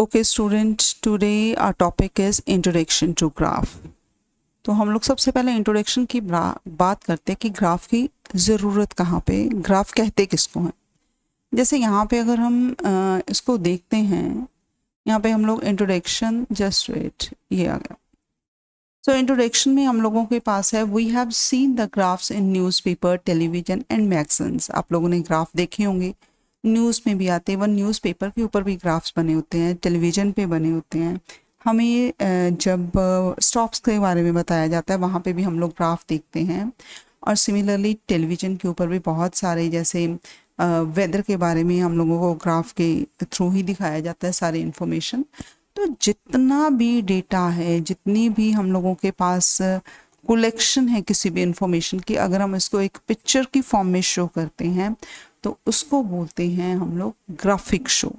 Okay student, today our topic is introduction to graph. तो हम लोग सबसे पहले इंट्रोडक्शन की बात करते हैं कि ग्राफ की ज़रूरत कहाँ पे, ग्राफ कहते किसको हैं। जैसे यहाँ पे अगर हम इसको देखते हैं, यहाँ पे हम लोग इंट्रोडक्शन, जस्ट वेट, ये आ गया। सो इंट्रोडक्शन में हम लोगों के पास है, we have seen the graphs in newspaper, television and magazines. आप लोगों ने ग्राफ देखे होंगे, न्यूज़ में भी आते हैं, इवन न्यूज़पेपर के ऊपर भी ग्राफ्स बने होते हैं, टेलीविज़न पे बने होते हैं। हमें जब स्टॉक्स के बारे में बताया जाता है वहाँ पे भी हम लोग ग्राफ देखते हैं। और सिमिलरली टेलीविज़न के ऊपर भी बहुत सारे, जैसे वेदर के बारे में हम लोगों को ग्राफ के थ्रू ही दिखाया जाता है सारी इन्फॉर्मेशन। तो जितना भी डेटा है, जितनी भी हम लोगों के पास कलेक्शन है किसी भी इंफॉर्मेशन की, अगर हम इसको एक पिक्चर की फॉर्म में शो करते हैं तो उसको बोलते हैं हम लोग ग्राफिक शो।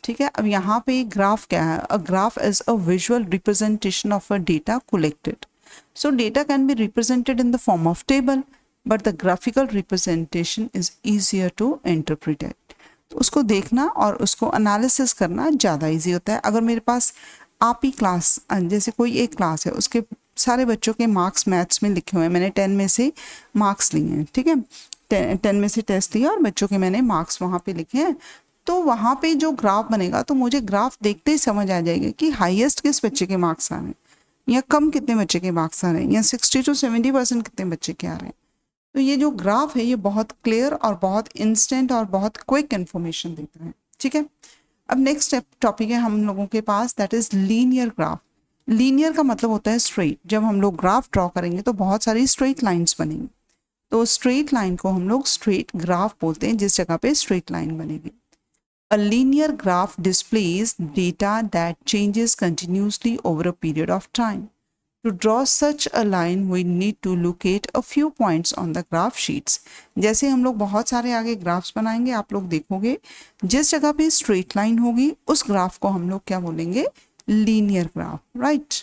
ठीक है, अब यहाँ पे ग्राफ क्या है? A graph is a visual representation of a data collected. So data can be represented in the form of table, but the graphical representation is easier to interpret. तो उसको देखना और उसको एनालिसिस करना ज़्यादा इजी होता है। अगर मेरे पास आप ही क्लास, जैसे कोई एक क्लास है, उसके सारे बच्चों के मार्क्स मैथ्स में लिखे हुए हैं, मैंने 10 में से मार्क्स लिए हैं, ठीक है, 10 में से टेस्ट लिया और बच्चों के मैंने मार्क्स वहाँ पे लिखे हैं। तो वहाँ पे जो ग्राफ बनेगा तो मुझे ग्राफ देखते ही समझ आ जाएगा कि हाईएस्ट किस बच्चे के मार्क्स आ रहे हैं, या कम कितने बच्चे के मार्क्स आ रहे हैं, या 60 to 70% कितने बच्चे के आ रहे हैं। तो ये जो ग्राफ है ये बहुत क्लियर और बहुत इंस्टेंट और बहुत क्विक इन्फॉर्मेशन देता है। ठीक है, अब नेक्स्ट टॉपिक है हम लोगों के पास, that is linear graph. Linear का मतलब होता है स्ट्रेट। जब हम लोग ग्राफ ड्रॉ करेंगे तो बहुत सारी स्ट्रेट लाइंस बनेंगी, तो स्ट्रेट लाइन को हम लोग स्ट्रेट ग्राफ बोलते हैं, जिस जगह पे स्ट्रेट लाइन बनेगी। A linear graph displays data that changes continuously over a period of time. To draw such a line, we need to locate a few points on the graph sheets. जैसे हम लोग बहुत सारे आगे graphs बनाएंगे, आप लोग देखोगे जिस जगह पे स्ट्रेट लाइन होगी उस ग्राफ को हम लोग क्या बोलेंगे? Linear graph, right.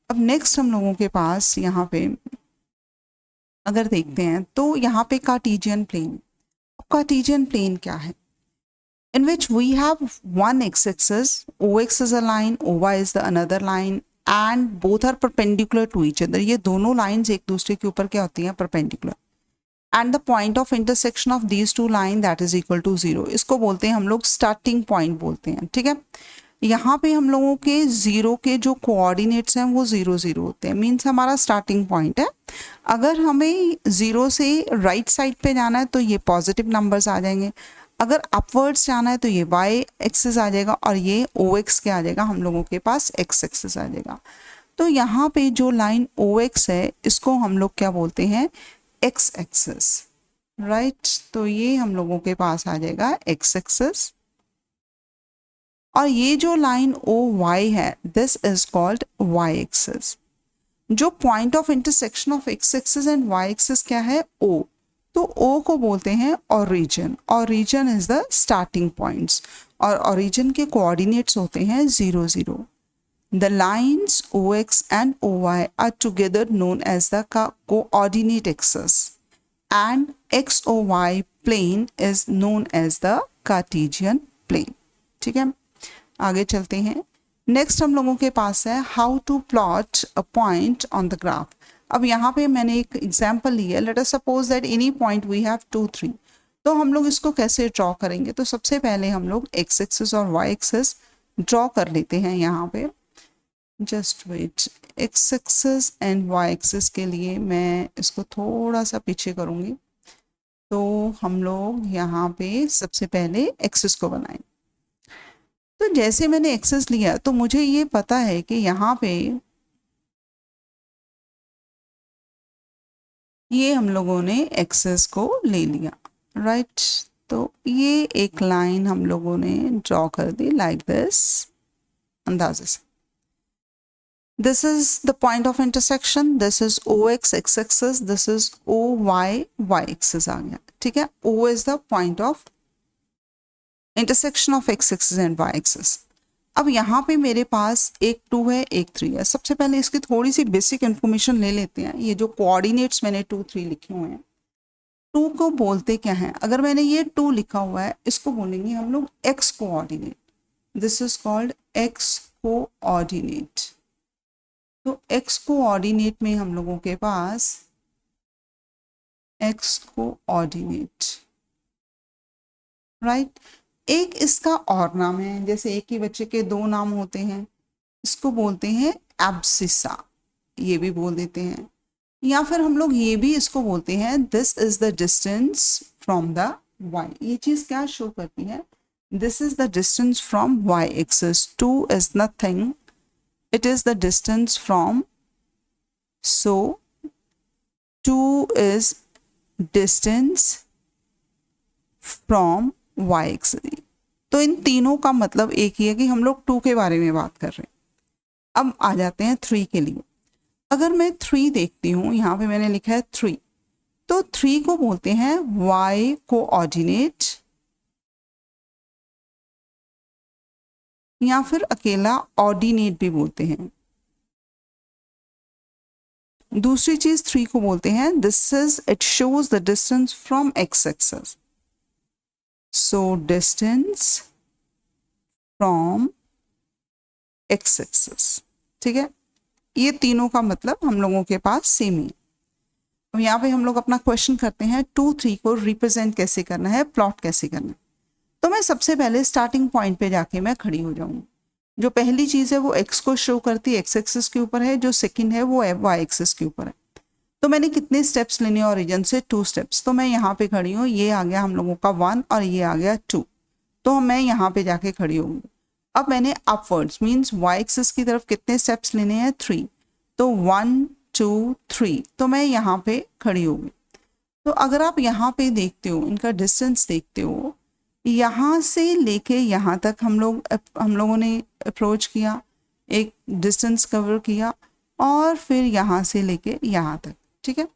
अब नेक्स्ट हम लोगों के पास यहाँ पे अगर देखते हैं तो यहाँ पे कार्टेशियन प्लेन। कार्टेशियन प्लेन क्या है? In which we have one x-axis, ox is a line, oy is the another line, and both are perpendicular to each other. ये दोनों lines एक दूसरे के ऊपर क्या होती हैं? perpendicular. And the point of intersection of these two lines that is equal to 0. इसको बोलते हैं हम लोग starting point बोलते हैं। ठीक है, यहाँ पे हम लोगों के जीरो के जो कोऑर्डिनेट्स हैं वो 0 0 होते हैं, मीन्स हमारा स्टार्टिंग पॉइंट है। अगर हमें 0 से राइट साइड पे जाना है तो ये पॉजिटिव नंबर्स आ जाएंगे, अगर अपवर्ड्स जाना है तो ये y एक्सिस आ जाएगा और ये OX क्या आ जाएगा? हम लोगों के पास x एक्सिस आ जाएगा। तो यहाँ पे जो लाइन OX है इसको हम लोग क्या बोलते हैं? x axis, right. तो ये हम लोगों के पास आ जाएगा x एक्सिस, और ये जो लाइन OY है this is called y axis. जो point of intersection of x axis and y axis क्या है? O। तो O को बोलते हैं origin. Origin is the starting points, और ओरिजिन के कोऑर्डिनेट्स होते हैं 0 0। The lines OX and OY are together known as the coordinate axis, and XOY plane is known as the Cartesian plane. ठीक है, आगे चलते हैं। नेक्स्ट हम लोगों के पास है how to plot a point on the graph. अब यहाँ पे मैंने एक एग्जाम्पल लिया, let us suppose that any point we have 2 3। तो हम लोग इसको कैसे ड्रॉ करेंगे? तो सबसे पहले हम लोग x एक्सिस और y एक्सिस ड्रॉ कर लेते हैं। यहाँ पे just wait, x axis and y axis के लिए मैं इसको थोड़ा सा पीछे करूँगी। तो हम लोग यहाँ पे सबसे पहले एक्सिस को बनाएंगे। तो जैसे मैंने एक्सिस लिया तो मुझे ये पता है कि यहाँ पे ये हम लोगों ने एक्सिस को ले लिया, राइट। तो ये एक लाइन हम लोगों ने ड्रॉ कर दी लाइक दिस, अंदाजे से। This is the point of intersection, this is OX x axis, this is OY y axis आ गया। ठीक है, O is the point of intersection of x axis and y axis. अब यहाँ पे मेरे पास एक 2 है, एक 3 है। सबसे पहले इसकी थोड़ी सी बेसिक इन्फॉर्मेशन ले लेते हैं। ये जो कोऑर्डिनेट्स मैंने 2 3 लिखे हुए हैं, 2 को बोलते क्या हैं? अगर मैंने ये 2 लिखा हुआ है इसको बोलेंगे हम लोग x coordinate. This is called x coordinate. तो एक्स कोऑर्डिनेट में हम लोगों के पास एक्स कोऑर्डिनेट, राइट। एक इसका और नाम है, जैसे एक ही बच्चे के दो नाम होते हैं, इसको बोलते हैं एब्सिसा, ये भी बोल देते हैं। या फिर हम लोग ये भी इसको बोलते हैं this is the distance from the y. ये चीज क्या शो करती है, this is the distance from y axis, 2 is nothing, it is the distance from, so 2 is distance from y axis. तो इन तीनों का मतलब एक ही है कि हम लोग 2 के बारे में बात कर रहे हैं। अब आ जाते हैं 3 के लिए। अगर मैं 3 देखती हूँ, यहाँ पे मैंने लिखा है 3, तो 3 को बोलते हैं y कोऑर्डिनेट, या फिर अकेला ऑर्डिनेट भी बोलते हैं। दूसरी चीज 3 को बोलते हैं this is, it shows the distance from x axis, so distance from x axis, ठीक है। ये तीनों का मतलब हम लोगों के पास सेम ही है। अब यहाँ पे हम लोग अपना क्वेश्चन करते हैं 2, 3 को रिप्रेजेंट कैसे करना है, प्लॉट कैसे करना है। तो मैं सबसे पहले स्टार्टिंग पॉइंट पे जाके मैं खड़ी हो जाऊंगी। जो पहली चीज़ है वो x को शो करती है, x एक्सिस के ऊपर है। जो सेकंड है वो y एक्सिस के ऊपर है। तो मैंने कितने स्टेप्स लेने हैं ओरिजिन से, 2 स्टेप्स। तो मैं यहाँ पे खड़ी हूँ, ये आ गया हम लोगों का 1 और ये आ गया 2, तो मैं यहाँ पे जाके खड़ी होंगी। अब मैंने अपवर्ड्स मीन्स y एक्सिस की तरफ कितने स्टेप्स लेने हैं, 3, तो 1 2 3, तो मैं यहाँ पे खड़ी होगी। तो अगर आप यहाँ पे देखते हो, इनका डिस्टेंस देखते हो, यहाँ से लेके यहाँ तक हम लोगों ने अप्रोच किया, एक डिस्टेंस कवर किया, और फिर यहाँ से लेके यहाँ तक, ठीक है।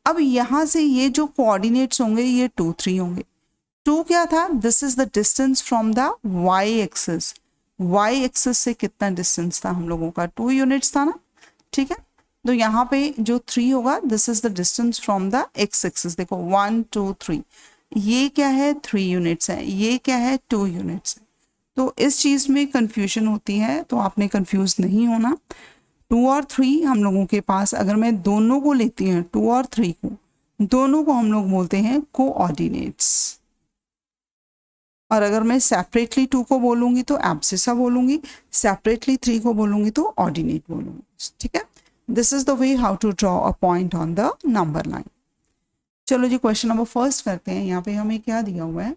अब यहाँ से ये जो कोऑर्डिनेट्स होंगे ये 2 3 होंगे। 2 क्या था, this is the distance from the y axis. Y axis से कितना डिस्टेंस था हम लोगों का, 2 यूनिट्स था ना, ठीक है। तो यहाँ पे जो 3 होगा, this is the distance from the x axis. देखो 1 2 3, ये क्या है, 3 यूनिट्स है, ये क्या है, 2 यूनिट्स है। तो इस चीज़ में कंफ्यूजन होती है, तो आपने कंफ्यूज नहीं होना। 2 और 3 हम लोगों के पास, अगर मैं दोनों को लेती हूँ, 2 और 3 को, दोनों को हम लोग बोलते हैं कोऑर्डिनेट्स। और अगर मैं सेपरेटली 2 को बोलूँगी तो एब्सिसा बोलूँगी, सेपरेटली 3 को बोलूँगी तो ऑर्डिनेट बोलूँगी, ठीक है। This is the way how to draw a point on the number line. चलो जी क्वेश्चन नंबर फर्स्ट करते हैं। यहाँ पे हमें क्या दिया हुआ है,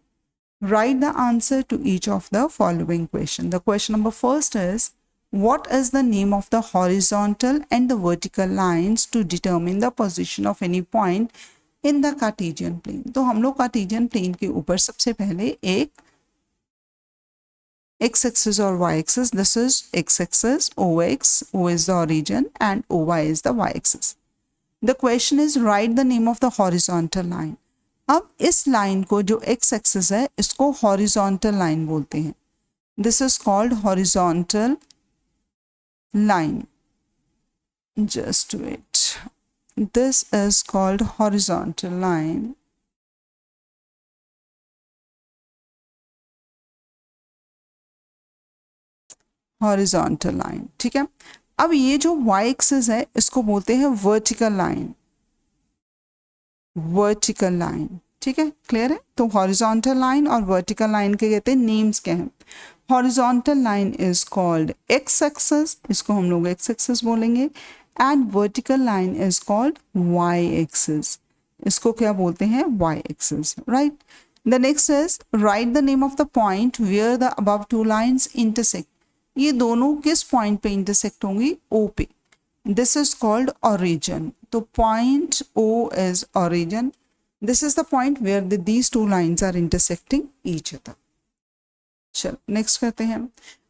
write the answer to each of the following question. The question number first is what is the name of the horizontal and the vertical lines to determine the position of any point in the Cartesian plane। तो हम लोग Cartesian plane के ऊपर सबसे पहले एक x axis और y axis, this is x axis, ox, o is the origin and oy is the y axis। The question is write the name of the horizontal line। अब इस line को जो x axis है इसको horizontal line बोलते हैं। This is called horizontal line। Just wait, this is called horizontal line। horizontal line, ठीक है। अब ये जो y एक्सिस है इसको बोलते हैं वर्टिकल लाइन, वर्टिकल लाइन, ठीक है, क्लियर है। तो हॉरिजॉन्टल लाइन और वर्टिकल लाइन के कहते हैं नेम्स क्या हैं। Horizontal line is called x axis, इसको हम लोग एक्स एक्सिस बोलेंगे, and vertical line is called y axis, इसको क्या बोलते हैं, y axis, right. The next is write the name of the point where the above two lines intersect. ये दोनों किस पॉइंट पे इंटरसेक्ट होंगी, ओ पे। This is called origin। तो point O is origin। This is the point where these two lines are intersecting each other। चलो next करते हैं।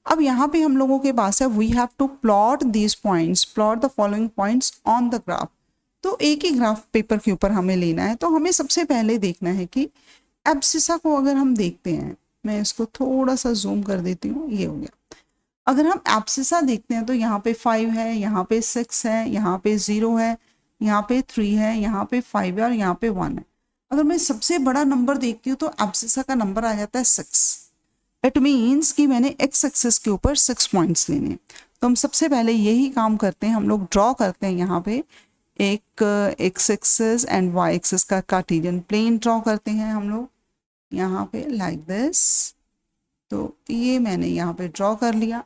अब यहाँ पे हम लोगों के पास है we have to plot these points, plot the following points on the graph. तो एक ही ग्राफ पेपर के ऊपर हमें लेना है। तो हमें सबसे पहले देखना है कि एब्सिसा को अगर हम देखते हैं, मैं इसको थोड़ा सा जूम कर देती हूँ, ये हो गया। अगर हम एब्सिसा देखते हैं तो यहाँ पे 5 है, यहाँ पे 6 है, यहाँ पे 0 है, यहाँ पे 3 है, यहाँ पे 5 है और यहाँ पे 1 है। अगर मैं सबसे बड़ा नंबर देखती हूँ तो एब्सिसा का नंबर आ जाता है 6। इट मीन्स कि मैंने एक्स एक्सिस के ऊपर 6 पॉइंट्स लेने हैं। तो हम सबसे पहले यही काम करते हैं, हम लोग ड्रॉ करते हैं यहाँ पे एक x axis and y axis का कार्टेशियन प्लेन ड्रॉ करते हैं हम लोग यहाँ पे लाइक दिस। तो ये मैंने यहाँ पे ड्रॉ कर लिया।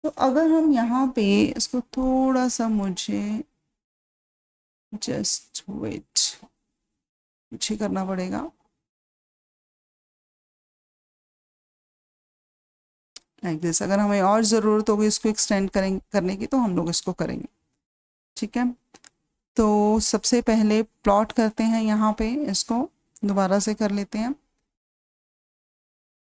तो अगर हम यहाँ पे इसको थोड़ा सा, मुझे जस्ट वेट, पीछे करना पड़ेगा लाइक दिस। अगर हमें और ज़रूरत होगी इसको एक्सटेंड करने की तो हम लोग इसको करेंगे, ठीक है। तो सबसे पहले प्लॉट करते हैं यहाँ पे, इसको दोबारा से कर लेते हैं।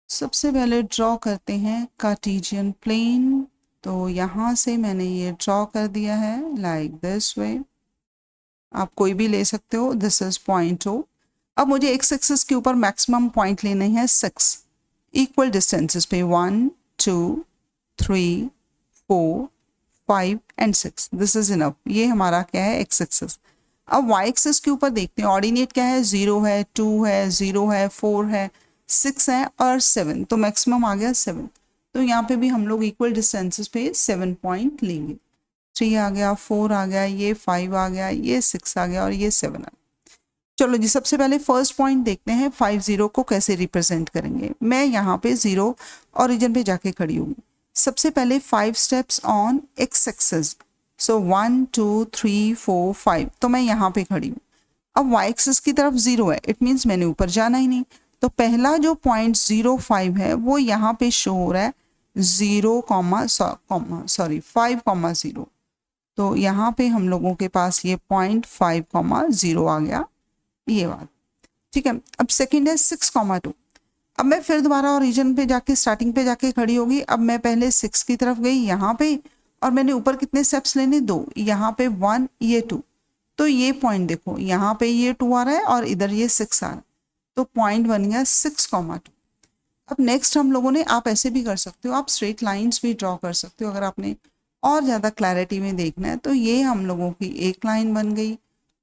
सबसे पहले ड्रॉ करते हैं कार्टेशियन प्लेन। तो यहाँ से मैंने ये ड्रॉ कर दिया है लाइक दिस वे। आप कोई भी ले सकते हो, दिस इज पॉइंट ओ। अब मुझे एक्स एक्सिस के ऊपर मैक्सिमम पॉइंट लेने हैं 6 इक्वल डिस्टेंसेस पे, 1 2 3 4 5 एंड 6। This is enough. ये हमारा क्या है, एक्स एक्सिस। अब वाई एक्सिस के ऊपर देखते हैं, ऑर्डिनेट क्या है, 0 है, 2 है, 0 है, 4 है, 6 है और 7। तो मैक्सिमम आ गया 7। तो यहाँ पे भी हम लोग इक्वल डिस्टेंसेस पे 7 पॉइंट लेंगे। 3 आ गया, 4 आ गया, ये 5 आ गया, ये 6 आ गया और ये 7 आ गया। चलो जी, सबसे पहले फर्स्ट पॉइंट देखते हैं 5 0 को कैसे रिप्रेजेंट करेंगे। मैं यहाँ पे 0 ओरिजिन पे जाके खड़ी हूँ। सबसे पहले 5 स्टेप्स ऑन एक्स एक्सिस, सो 1 2 3 4 5। तो मैं यहाँ पे खड़ी हूँ। अब वाई एक्सिस की तरफ 0 है, इट मीन्स मैंने ऊपर जाना ही नहीं। तो पहला जो पॉइंट 0 5 है वो यहाँ पे शो हो रहा है 5,0। तो यहाँ पे हम लोगों के पास ये पॉइंट 5,0 आ गया, ये बात ठीक है। अब सेकंड है 6,2। अब मैं फिर दोबारा ओरिजिन पे जाके, स्टार्टिंग पे जाके खड़ी होगी। अब मैं पहले 6 की तरफ गई यहाँ पे, और मैंने ऊपर कितने स्टेप्स लेने, 2। यहाँ पे 1, ये 2। तो ये पॉइंट देखो, यहाँ पे ये 2 आ रहा है और इधर ये 6 आ रहा है। तो पॉइंट बन गया 6,2। अब नेक्स्ट हम लोगों ने, आप ऐसे भी कर सकते हो, आप स्ट्रेट लाइंस भी ड्रॉ कर सकते हो अगर आपने और ज़्यादा क्लैरिटी में देखना है। तो ये हम लोगों की एक लाइन बन गई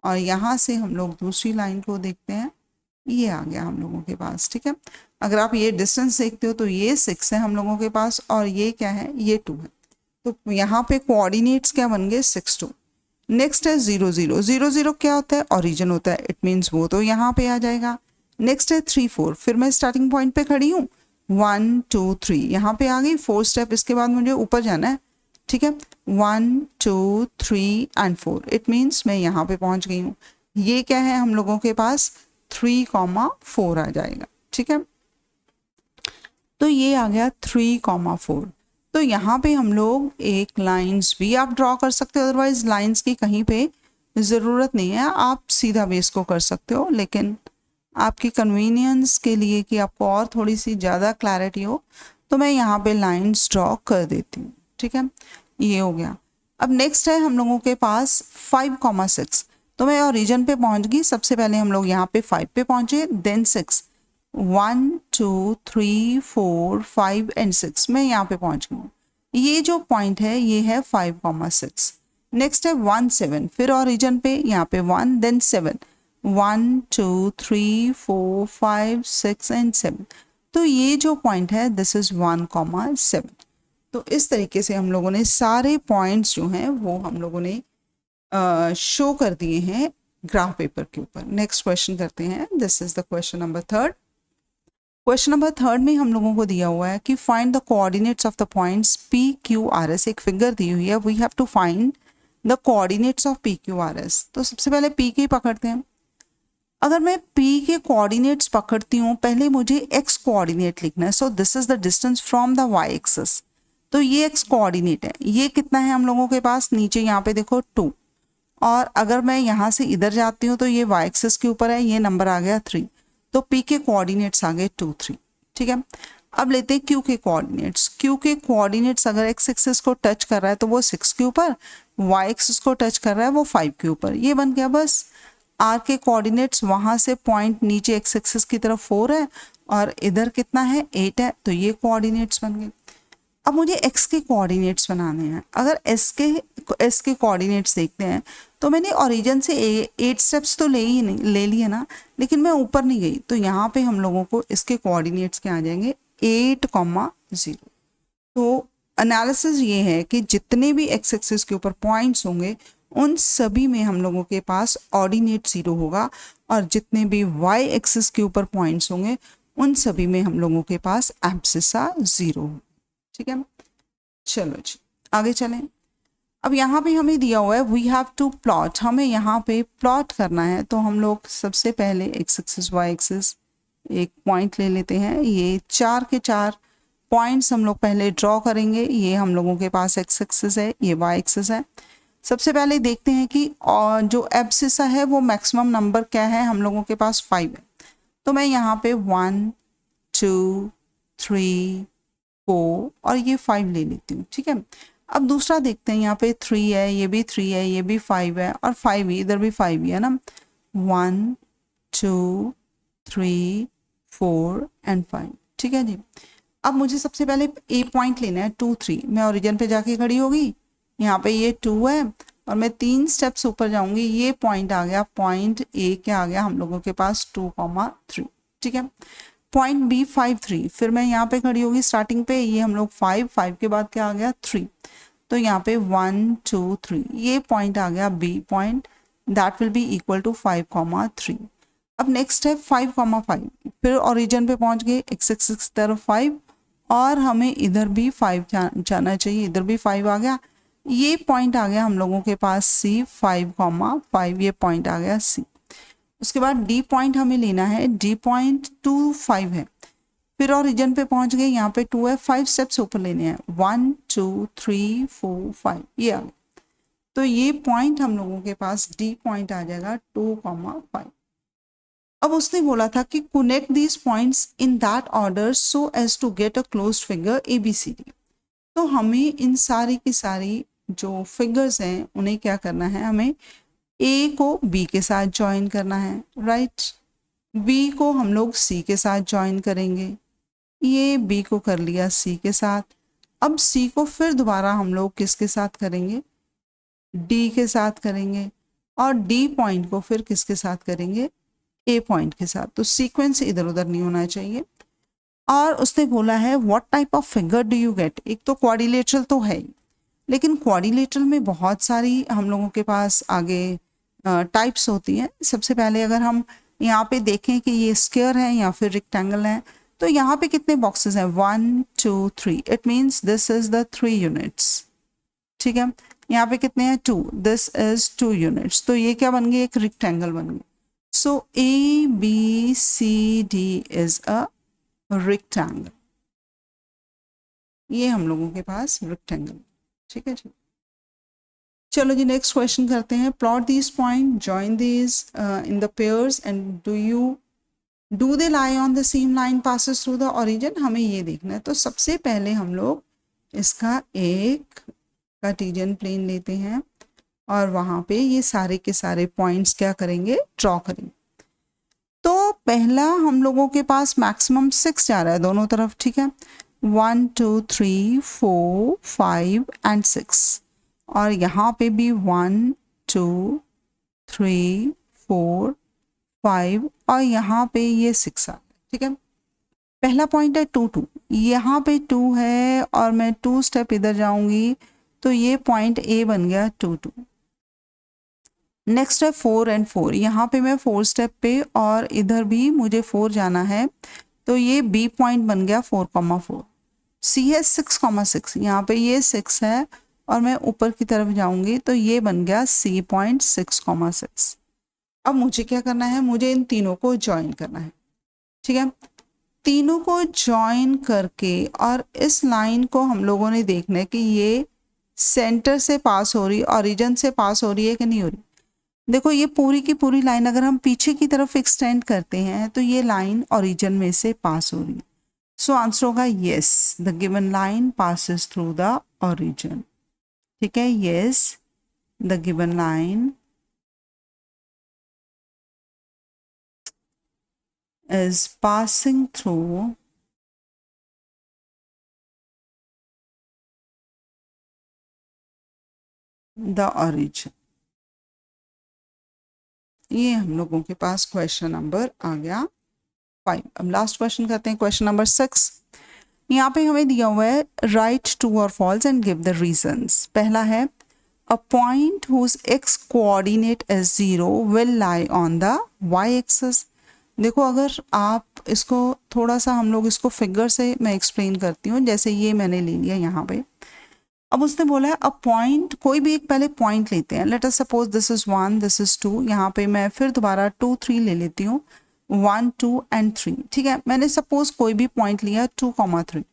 और यहाँ से हम लोग दूसरी लाइन को देखते हैं, ये आ गया हम लोगों के पास, ठीक है। अगर आप ये डिस्टेंस देखते हो तो ये 6 है हम लोगों के पास और ये क्या है, ये 2 है। तो यहाँ पे कोऑर्डिनेट्स क्या बन गए, 6 2। नेक्स्ट है 0 0। 0 0 क्या होता है, ओरिजिन होता है, इट मीन्स वो तो यहाँ पे आ जाएगा। नेक्स्ट है 3 4। फिर मैं स्टार्टिंग पॉइंट पे खड़ी हूँ, 1 2 3 यहाँ पे आ गई। 4 स्टेप, इसके बाद मुझे ऊपर जाना है, ठीक है। 1 2 3 एंड 4, इट मीन्स मैं यहाँ पे पहुँच गई हूँ। ये क्या है हम लोगों के पास, 3,4 आ जाएगा, ठीक है। तो ये आ गया 3,4। तो यहाँ पे हम लोग एक लाइंस भी आप ड्रॉ कर सकते हो, अदरवाइज लाइंस की कहीं पे ज़रूरत नहीं है, आप सीधा बेस को कर सकते हो। लेकिन आपकी कन्वीनियंस के लिए कि आपको और थोड़ी सी ज़्यादा क्लैरिटी हो, तो मैं यहाँ पे लाइंस ड्रॉ कर देती हूँ, ठीक है। ये हो गया। अब नेक्स्ट है हम लोगों के पास 5,6। तो मैं ओरिजिन पे पहुँच गई। सबसे पहले हम लोग यहाँ पे 5 पे पहुँचे, देन 6, 1 2 3 4 5 एंड 6, मैं यहाँ पे पहुँच गई हूँ। ये जो पॉइंट है ये है 5,6। नेक्स्ट है 1 7। फिर ओरिजिन पे यहाँ पे 1 देन 7, 1 2 3 4 5 6 एंड 7। तो ये जो पॉइंट है दिस इज 1,7। तो इस तरीके से हम लोगों ने सारे पॉइंट्स जो हैं वो हम लोगों ने शो कर दिए हैं ग्राफ पेपर के ऊपर। नेक्स्ट क्वेश्चन करते हैं, this is the question number 3। Question number 3 में हम लोगों को दिया हुआ है कि find the coordinates of the points P Q R S. एक फिगर दी हुई है, we have to find the coordinates of P Q R S. तो सबसे पहले पी के पकड़ते हैं। अगर मैं पी के कोऑर्डिनेट्स पकड़ती हूँ, पहले मुझे एक्स कोऑर्डिनेट लिखना है। So this is the distance from the y axis. तो ये एक्स कोऑर्डिनेट है, ये कितना है हम लोगों के पास, नीचे यहाँ पे देखो 2। और अगर मैं यहाँ से इधर जाती हूँ तो ये वाई एक्सिस के ऊपर है, ये नंबर आ गया 3। तो पी के कोऑर्डिनेट्स आ गए 2 3, ठीक है। अब लेते हैं क्यू के कोऑर्डिनेट्स। क्यू के कोऑर्डिनेट्स अगर एक्स एक्सिस को टच कर रहा है तो वो 6 के ऊपर, वाई एक्सिस को टच कर रहा है वो 5 के ऊपर, ये बन गया बस। आर के कोऑर्डिनेट्स, वहाँ से पॉइंट नीचे एक्स एक्सिस की तरफ 4 है और इधर कितना है 8 है, तो ये कोऑर्डिनेट्स बन गए। अब मुझे एक्स के कोऑर्डिनेट्स बनाने हैं। अगर एस के कोऑर्डिनेट्स देखते हैं तो मैंने ओरिजिन से 8 स्टेप्स तो ले लिए ना, लेकिन मैं ऊपर नहीं गई। तो यहाँ पे हम लोगों को इसके कोऑर्डिनेट्स क्या आ जाएंगे, 8,0। तो एनालिसिस ये है कि जितने भी एक्स एक्सिस के ऊपर पॉइंट्स होंगे उन सभी में हम लोगों के पास ऑर्डिनेट 0 होगा, और जितने भी वाई एक्सिस के ऊपर पॉइंट्स होंगे उन सभी में हम लोगों के पास एब्सिसा 0। ठीक है, चलो जी आगे चलें। अब यहाँ पे हमें दिया हुआ है वी हैव टू प्लॉट, हमें यहाँ पे प्लॉट करना है। तो हम लोग सबसे पहले एक्स एक्सिस वाई एक्सिस एक पॉइंट ले लेते हैं। ये 4 के 4 पॉइंट्स हम लोग पहले ड्रॉ करेंगे। ये हम लोगों के पास एक्स एक्सिस है, ये वाई एक्सिस है। सबसे पहले देखते हैं कि जो एब्सिसा है वो मैक्सिमम नंबर क्या है, हम लोगों के पास 5 है। तो मैं यहाँ पे 1 2 3 4 और ये 5 ले लेती हूँ। ठीक है, अब दूसरा देखते हैं, यहाँ पे 3 है, ये भी 3 है, ये भी 5 है और 5 ही, इधर भी 5 ही है ना। 1 2 3 4 एंड 5। ठीक है जी, अब मुझे सबसे पहले ए पॉइंट लेना है 2 3। मैं ओरिजिन पे जाके खड़ी होगी, यहाँ पे ये 2 है और मैं 3 स्टेप्स ऊपर जाऊंगी, ये पॉइंट आ गया, पॉइंट ए क्या आ गया हम लोगों के पास 2,3। ठीक है, पॉइंट बी 5 3, फिर मैं यहाँ पे खड़ी होगी स्टार्टिंग पे, ये हम लोग 5 5 के बाद क्या आ गया 3, तो यहाँ पे 1 2 3 ये पॉइंट आ गया B point, that will be equal to 5,3। अब नेक्स्ट है 5,5, फिर ओरिजिन पे पहुंच गए, एक्स एक्सिस की तरफ 5 और हमें इधर भी 5 जाना चाहिए, इधर भी 5 आ गया, ये पॉइंट आ गया हम लोगों के पास सी 5,5, ये पॉइंट आ गया सी। उसके बाद डी पॉइंट हमें लेना है, डी पॉइंट 2 5 है, फिर ओरिजिन पे पहुंच गए, यहाँ पे 2 है, 5 स्टेप्स ऊपर लेने हैं, 1 2 3 4 5 ये आ गया। तो ये पॉइंट हम लोगों के पास डी पॉइंट आ जाएगा 2,5। अब उसने बोला था कि connect these points in that order so as to get a closed figure A B C D. तो हमें इन सारी की सारी जो फिगर्स हैं उन्हें क्या करना है, हमें ए को बी के साथ ज्वाइन करना है, राइट। बी को हम लोग सी के साथ ज्वाइन करेंगे, ये बी को कर लिया सी के साथ। अब सी को फिर दोबारा हम लोग किसके साथ करेंगे, डी के साथ करेंगे, और डी पॉइंट को फिर किसके साथ करेंगे, ए पॉइंट के साथ। तो सीक्वेंस इधर उधर नहीं होना चाहिए। और उसने बोला है what type of figure do you get. एक तो क्वाड्रिलेटरल तो है ही, लेकिन क्वाड्रिलेटरल में बहुत सारी हम लोगों के पास आगे टाइप्स होती हैं। सबसे पहले अगर हम यहाँ पे देखें कि ये स्क्वायर है या फिर रेक्टेंगल है, तो यहाँ पे कितने बॉक्सेस हैं, 1 2 3, it means this is the 3 units. ठीक है, यहाँ पे कितने हैं 2, दिस इज 2 यूनिट्स, तो ये क्या बन गई, एक रेक्टेंगल बन गई। So A B C D is a rectangle, ये हम लोगों के पास रेक्टेंगल। ठीक है जी, चलो जी नेक्स्ट क्वेश्चन करते हैं। Plot this point, join this in the pairs and do they lie on the same line passes through the origin. हमें ये देखना है। तो सबसे पहले हम लोग इसका एक कार्टेशियन प्लेन लेते हैं और वहाँ पे ये सारे के सारे पॉइंट्स क्या करेंगे, ड्रॉ करेंगे। तो पहला हम लोगों के पास मैक्सिमम 6 जा रहा है दोनों तरफ। ठीक है, 1 2 3 4 5 एंड 6, और यहाँ पे भी 1 2 3 4 5 और यहाँ पे ये 6 आ गया। ठीक है, पहला पॉइंट है 2 2, यहाँ पे 2 है और मैं 2 स्टेप इधर जाऊंगी तो ये पॉइंट ए बन गया 2 2। नेक्स्ट है 4 एंड 4, यहाँ पे मैं 4 स्टेप पे और इधर भी मुझे 4 जाना है, तो ये बी पॉइंट बन गया 4,4। सी है 6,6, यहाँ पे ये 6 है और मैं ऊपर की तरफ जाऊंगी तो ये बन गया सी पॉइंट 6,6। अब मुझे क्या करना है, मुझे इन तीनों को ज्वाइन करना है। ठीक है, तीनों को ज्वाइन करके और इस लाइन को हम लोगों ने देखना है कि ये सेंटर से पास हो रही, ओरिजिन से पास हो रही है कि नहीं हो रही। देखो ये पूरी की पूरी लाइन अगर हम पीछे की तरफ एक्सटेंड करते हैं तो ये लाइन ओरिजिन में से पास हो रही है। सो आंसर होगा yes, the given line passes through the origin. ठीक है, yes the given line is passing through the origin। ये हम लोगों के पास क्वेश्चन नंबर आ गया 5। अब लास्ट क्वेश्चन करते हैं, क्वेश्चन नंबर 6। यहाँ पे हमें दिया हुआ है राइट ट्रू और false and give the reasons. पहला है a point whose x coordinate is 0 will lie on the y axis. देखो अगर आप इसको थोड़ा सा हम लोग इसको फिगर से मैं एक्सप्लेन करती हूँ। जैसे ये मैंने ले लिया यहाँ पे, अब उसने बोला है अ पॉइंट, कोई भी एक पहले पॉइंट लेते हैं। Late us suppose this is 1, this is 2, यहाँ पे मैं फिर दोबारा 2 3 ले लेती हूँ, 1 2 एंड 3। ठीक है, मैंने सपोज कोई भी पॉइंट लिया 2,3,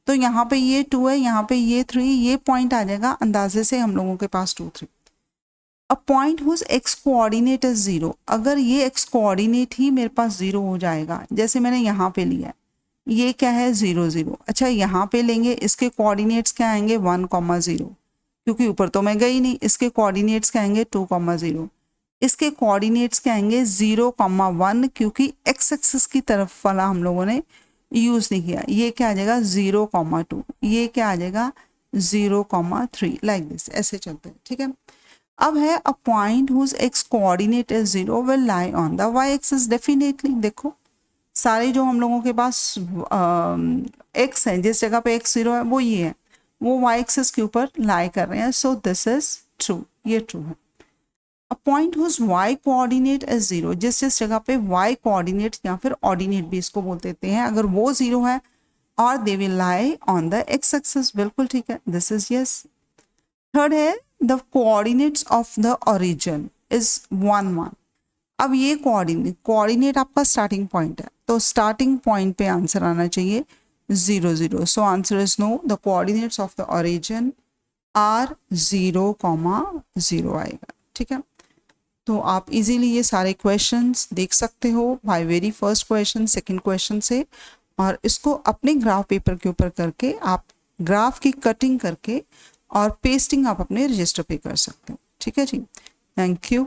तो यहाँ पे ये 2 है, यहाँ पे ये 3, ये पॉइंट आ जाएगा अंदाजे से हम लोगों के पास 2 3। A point whose x coordinate is 0, अगर ये एक्स कोऑर्डिनेट ही मेरे पास 0 हो जाएगा, जैसे मैंने यहाँ पे लिया है, ये क्या है 0 0। अच्छा यहाँ पे लेंगे, इसके कोऑर्डिनेट्स क्या आएंगे 1,0, क्योंकि ऊपर तो मैं गई नहीं। इसके कोऑर्डिनेट्स क्या आएंगे 2,0, इसके कोऑर्डिनेट्स क्या आएंगे 0,1, क्योंकि एक्स एक्सिस की तरफ वाला हम लोगों ने यूज नहीं किया। ये क्या आ जाएगा 0,2, ये क्या आ जाएगा 0,3, लाइक दिस, ऐसे चलते हैं। ठीक है, अब है a point whose x coordinate is 0 will lie on the y axis. Definitely देखो सारे जो हम लोगों के पास एक्स है, जिस जगह पे एक्स 0 है वो ये है, वो वाई एक्सिस के ऊपर लाई कर रहे हैं। सो दिस इज ट्रू, ये ट्रू है। A point whose y coordinate is 0, जिस जगह पे वाई कोऑर्डिनेट या फिर ऑर्डिनेट भी इसको बोल देते हैं, अगर वो 0 है, और they will lie on the x axis. बिल्कुल ठीक है, दिस इज यस। थर्ड है the coordinates of the origin is 1 1। अब ये कोऑर्डिनेट आपका स्टार्टिंग पॉइंट है, तो स्टार्टिंग पॉइंट पे आंसर आना चाहिए 0 0। So answer is no, the coordinates of the origin are 0,0 आएगा। ठीक है, तो आप इजीली ये सारे क्वेश्चंस देख सकते हो by very first question, second question से, और इसको अपने ग्राफ पेपर के ऊपर करके आप ग्राफ की कटिंग करके और पेस्टिंग आप अपने रजिस्टर पे कर सकते हो। ठीक है जी, थैंक यू।